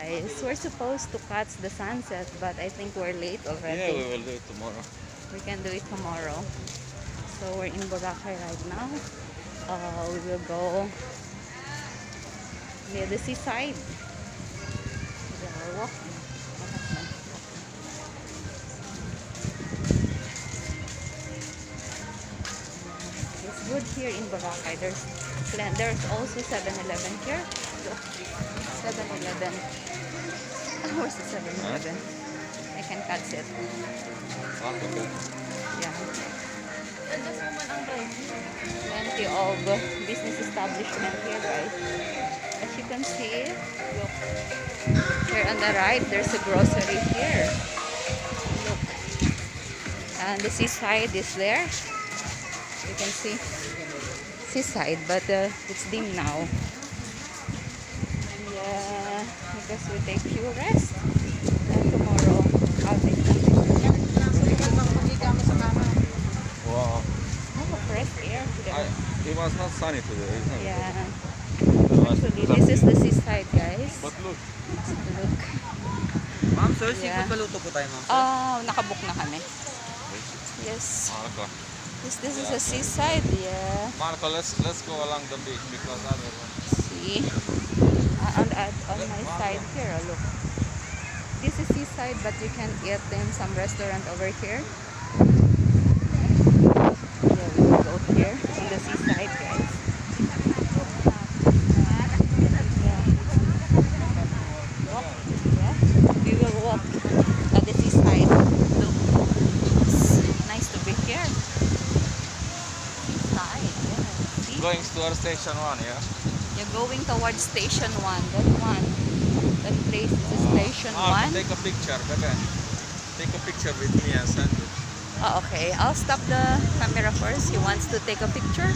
guys. We're supposed to catch the sunset, but I think we're late already. Yeah, we will do it tomorrow. We can do it tomorrow. So we're in Boracay right now. We will go near the seaside. We are walking. It's good here in Boracay. There's also 7-Eleven here. Look, 7-Eleven. Where's the 7-Eleven? I can catch it. Yeah. Plenty of business establishment here, guys. As you can see, look. Here on the right, there's a grocery here. Look. And the seaside is there. You can see seaside, but it's dim now. Yeah, because we take few rest. And tomorrow, I'll take some pictures. Wow. Oh, fresh air today. It was not sunny today, isn't it? Yeah. Actually, this is the seaside, guys. But look. Look. Ma'am, sir, Yeah. seafood paluto po tayo, ma'am. Oh, nakabook na kami. Yes. Marco. This is a seaside, yeah. Marco, let's go along the beach because otherwise. See? On my side here, look. This is seaside, but you can eat in some restaurant over here. Yeah, we will go here on the seaside, guys. Yeah. Walk. Yeah. We will walk at the seaside. Look. It's nice to be here. Seaside, yeah. See? Going towards station 1, yeah? You're going towards station 1. That one. That place is station 1. Take a picture, baby. Take a picture with me and send it. Oh, okay. I'll stop the camera first. He wants to take a picture.